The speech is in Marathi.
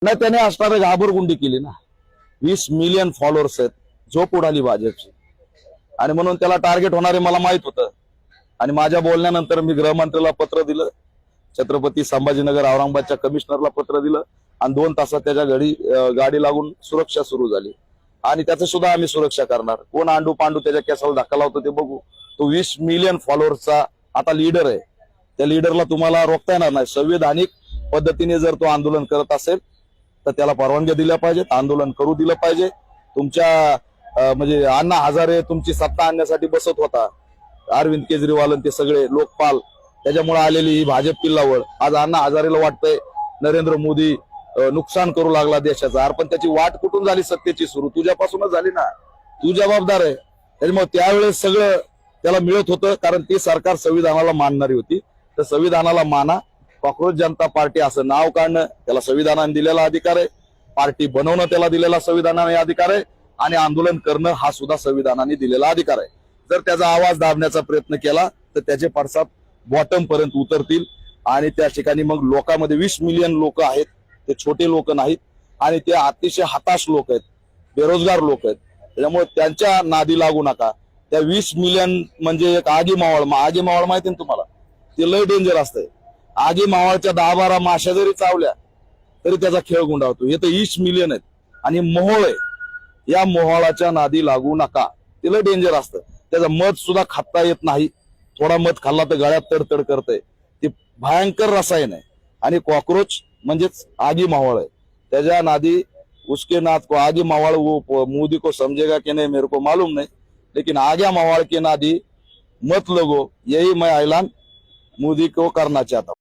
नाही, त्याने असणारे घाबरगुंडी केली ना. 20 मिलियन फॉलोअर्स आहेत, झोप उडाली भाजपची. आणि म्हणून त्याला टार्गेट होणारे मला माहित होतं. आणि माझ्या बोलण्यानंतर मी गृहमंत्र्याला पत्र दिलं, छत्रपती संभाजीनगर औरंगाबादच्या कमिशनरला पत्र दिलं, आणि 2 तासात त्याच्या गाडी लागून सुरक्षा सुरू झाली. आणि त्याचं सुद्धा आम्ही सुरक्षा करणार. कोण आंडू पांडू त्याच्या केसाला धक्का लावतो ते बघू. तो 20 मिलियन फॉलोअर्सचा आता लीडर आहे. त्या लीडरला तुम्हाला रोखता येणार नाही. संविधानिक पद्धतीने जर तो आंदोलन करत असेल तर त्याला परवानग्या दिल्या पाहिजेत, आंदोलन करू दिलं पाहिजे. तुमच्या म्हणजे अण्णा हजारे तुमची सत्ता आणण्यासाठी बसत होता, अरविंद केजरीवाल ते सगळे लोकपाल, त्याच्यामुळे आलेली ही भाजप किल्लावळ. आज अण्णा हजारेला वाटतंय नरेंद्र मोदी नुकसान करू लागला देशाचा. पण त्याची वाट कुठून झाली सत्तेची सुरू? तुझ्यापासूनच झाली ना. तू जबाबदार आहे. त्याच्यामुळे त्यावेळेस सगळं त्याला मिळत होतं, कारण ती सरकार संविधानाला मानणारी होती. तर संविधानाला माना. कॉक्रोच जनता पार्टी असं नाव काढणं त्याला संविधानाने दिलेला अधिकार आहे, पार्टी बनवणं त्याला दिलेला संविधानाने अधिकार आहे, आणि आंदोलन करणं हा सुद्धा संविधानाने दिलेला अधिकार आहे. जर त्याचा आवाज दाबण्याचा प्रयत्न केला तर त्याचे पडसाद बॉटम पर्यंत उतरतील. आणि त्या ठिकाणी मग लोकांमध्ये 20 मिलियन लोक आहेत, ते छोटे लोक नाहीत, आणि ते अतिशय हताश लोक आहेत, बेरोजगार लोक आहेत. त्याच्यामुळे त्यांच्या नादी लागू नका. त्या 20 मिलियन म्हणजे एक आगी मावळ. आगी मावळ माहिती ना तुम्हाला? ते लय डेंजर असतंय. आगी मावळच्या 10-12 माश्या जरी चावल्या तरी त्याचा खेळ गुंडावतो. हे तर 20 मिलियन आहेत, आणि मोहोळ आहे. या मोहोळाच्या नादी लागू नका. ते लय डेंजर असतं. त्याचं मध सुद्धा खाता येत नाही. थोडा मध खाल्ला तर गळ्यात तडतड करतंय. ते भयंकर रसायन आहे. आणि कॉक्रोच म्हणजेच आगी मावळ आहे. त्याच्या नादी उसके नाद को आगी मावळ वो मोदी को समझेगा कि नहीं मेरे को मालूम नहीं, लेकिन आगे मावळ के नादी मत लगो, यही मैं ऐलान मोदी को करना चाहता हूं.